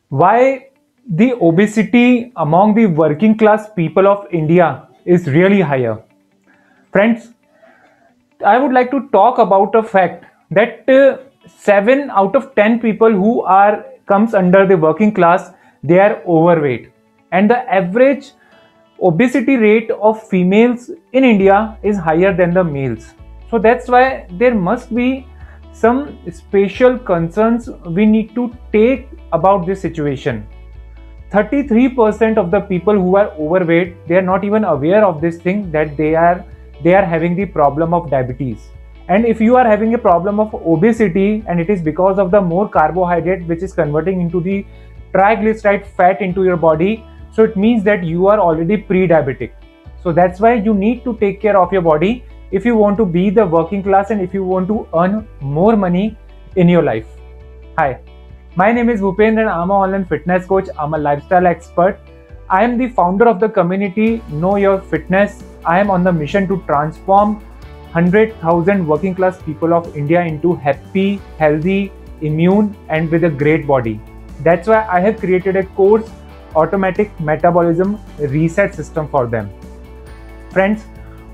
Why the obesity among the working class people of India is really higher. Friends, I would like to talk about a fact that 7 out of 10 people who are comes under the working class, they are overweight, and the average obesity rate of females in India is higher than the males. So that's why there must be some special concerns we need to take about this situation. 33% of the people who are overweight, they are not even aware of this thing that they are having the problem of diabetes. And if you are having a problem of obesity, and it is because of the more carbohydrate which is converting into the triglyceride fat into your body, so it means that you are already pre-diabetic. So that's why you need to take care of your body if you want to be the working class and if you want to earn more money in your life. Hi, my name is Bhupendra and I'm an online fitness coach. I'm a lifestyle expert. I am the founder of the community Know Your Fitness. I am on the mission to transform 100,000 working class people of India into happy, healthy, immune and with a great body. That's why I have created a course, Automatic Metabolism Reset System for them. Friends,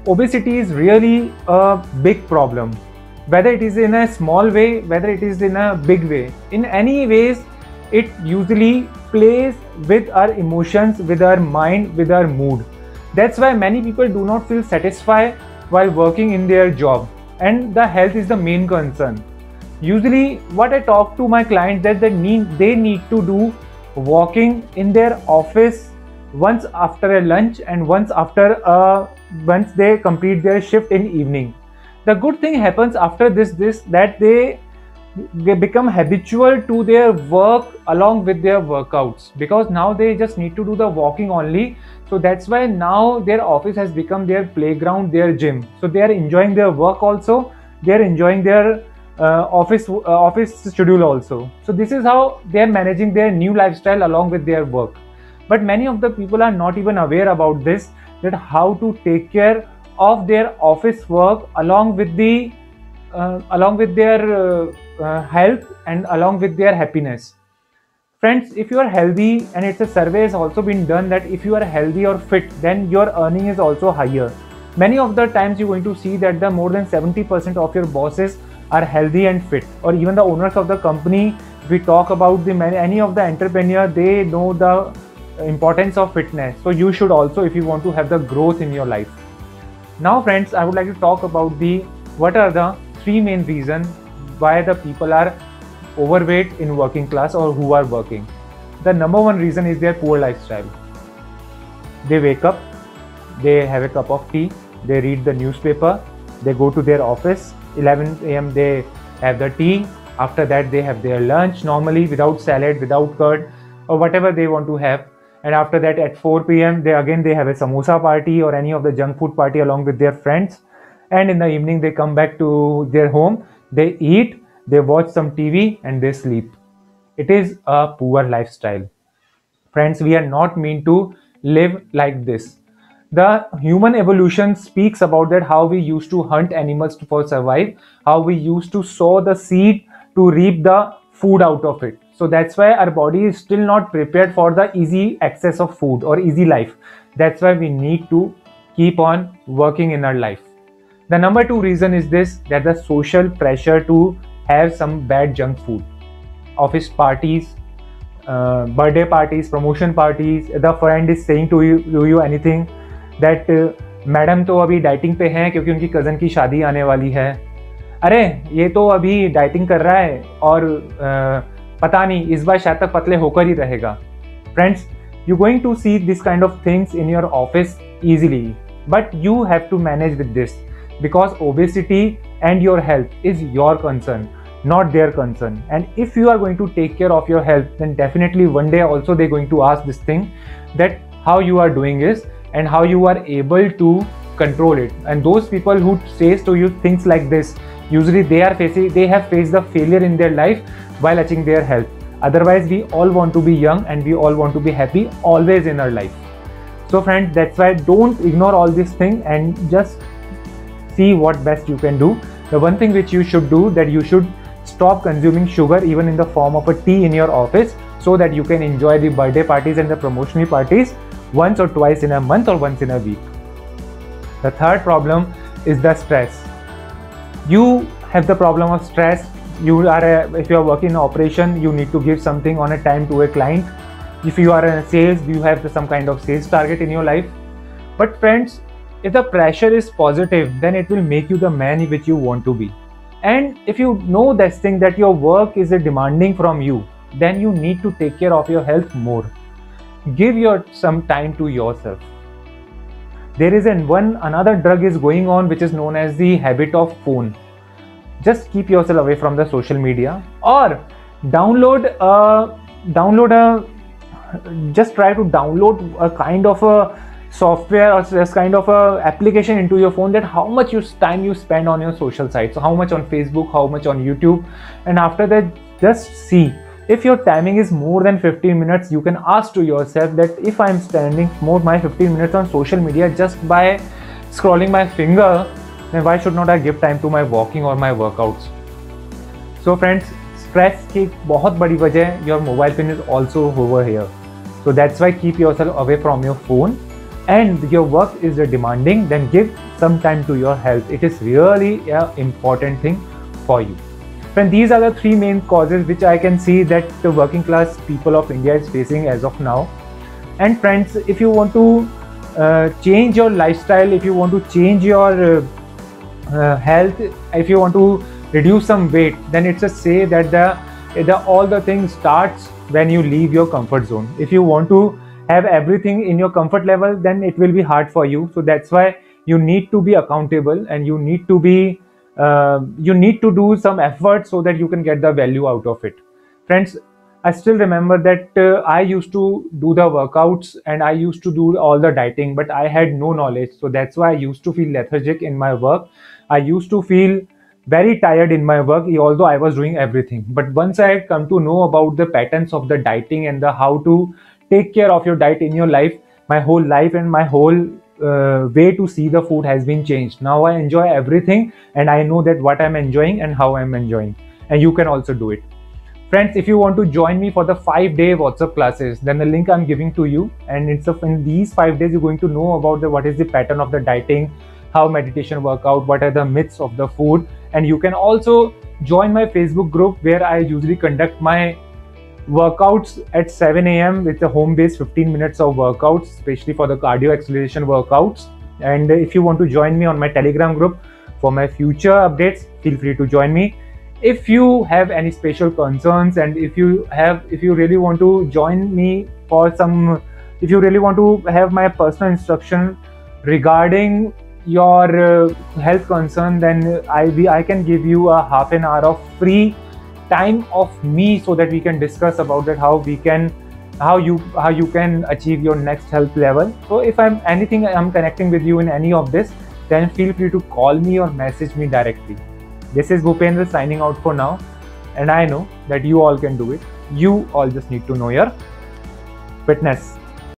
obesity is really a big problem. Whether it is in a small way, whether it is in a big way, in any ways, it usually plays with our emotions, with our mind, with our mood. That's why many people do not feel satisfied while working in their job, and the health is the main concern. Usually, what I talk to my clients that they need to do walking in their office once after a lunch and once they complete their shift in evening. The good thing happens after this that they become habitual to their work along with their workouts, because now they just need to do the walking only. So that's why now their office has become their playground, their gym. So they are enjoying their work also, they are enjoying their office schedule also. So this is how they are managing their new lifestyle along with their work. But many of the people are not even aware about this, that how to take care of their office work along with their health and along with their happiness. Friends, if you are healthy, and it's a survey has also been done that if you are healthy or fit, then your earning is also higher. Many of the times you're going to see that the more than 70% of your bosses are healthy and fit, or even the owners of the company. If we talk about any of the entrepreneur, they know the importance of fitness. So you should also, if you want to have the growth in your life. Now friends, I would like to talk about what are the three main reasons why the people are overweight in working class or who are working. The number one reason is their poor lifestyle. They wake up, they have a cup of tea, they read the newspaper, they go to their office, 11 a.m. they have the tea, after that they have their lunch normally without salad, without curd or whatever they want to have, and after that at 4 p.m. they have a samosa party or any of the junk food party along with their friends, and in the evening they come back to their home, they eat, they watch some TV and they sleep. It is a poor lifestyle. Friends, we are not meant to live like this. The human evolution speaks about that how we used to hunt animals for survive, how we used to sow the seed to reap the food out of it. So that's why our body is still not prepared for the easy access of food or easy life. That's why we need to keep on working in our life. The number two reason is this, that the social pressure to have some bad junk food. Office parties, birthday parties, promotion parties, the friend is saying to you anything that madam तो अभी dieting पे हैं क्योंकि उनकी cousin की शादी आने वाली है, अरे ये तो अभी डाइटिंग कर रहा है और पता नहीं इस बार शायद तक पतले होकर ही रहेगा. Friends, you're going to see this kind of things in your office easily, but you have to manage with this, because obesity and your health is your concern, not their concern. And if you are going to take care of your health, then definitely one day also they're going to ask this thing, that how you are doing is and how you are able to control it. And those people who says to you things like this, usually they have faced the failure in their life while achieving their health. Otherwise, we all want to be young and we all want to be happy always in our life. So friends, that's why don't ignore all this thing and just see what best you can do. The one thing which you should do, that you should stop consuming sugar even in the form of a tea in your office, so that you can enjoy the birthday parties and the promotional parties once or twice in a month or once in a week. The third problem is the stress. You have the problem of stress. If you are working in operation, you need to give something on a time to a client. If you are in sales, you have some kind of sales target in your life. But friends, if the pressure is positive, then it will make you the man which you want to be. And if you know this thing that your work is demanding from you, then you need to take care of your health more. Give some time to yourself. There is another drug is going on which is known as the habit of phone. Just keep yourself away from the social media, or just try to download a kind of a software or just kind of a application into your phone, that how much time you spend on your social sites. So how much on Facebook, how much on YouTube, and after that just see if your timing is more than 15 minutes. You can ask to yourself that if I'm spending my 15 minutes on social media just by scrolling my finger, then why should not I give time to my walking or my workouts? So friends, stress की बहुत बड़ी वजह your mobile phone is also over here. So that's why keep yourself away from your phone. And your work is demanding, then give some time to your health. It is really an important thing for you. Friends, these are the three main causes which I can see that the working class people of India is facing as of now. And friends, if you want to change your lifestyle, if you want to change your health, if you want to reduce some weight, then it's a say that all the things starts when you leave your comfort zone. If you want to have everything in your comfort level, then it will be hard for you. So that's why you need to be accountable, and you need to do some effort so that you can get the value out of it. Friends, I still remember that I used to do the workouts and I used to do all the dieting, but I had no knowledge. So that's why I used to feel lethargic in my work. I used to feel very tired in my work, although I was doing everything. But once I had come to know about the patterns of the dieting and how to take care of your diet in your life, my whole life and my whole way to see the food has been changed. Now I enjoy everything, and I know that what I'm enjoying and how I'm enjoying, and you can also do it. Friends, if you want to join me for the 5-day WhatsApp classes, then the link I'm giving to you, and in these 5 days you're going to know about what is the pattern of the dieting, how meditation work out, what are the myths of the food. And you can also join my Facebook group, where I usually conduct my workouts at 7 a.m. with a home-based 15 minutes of workouts, especially for the cardio acceleration workouts. And if you want to join me on my Telegram group for my future updates, feel free to join me. If you have any special concerns, and if you really want to join me if you really want to have my personal instruction regarding your health concern, then I can give you a half an hour of free time of me, so that we can discuss about that how you can achieve your next health level. So if I'm connecting with you in any of this, then feel free to call me or message me directly. This is Bhupendra signing out for now, and I know that you all can do it. You all just need to know your fitness.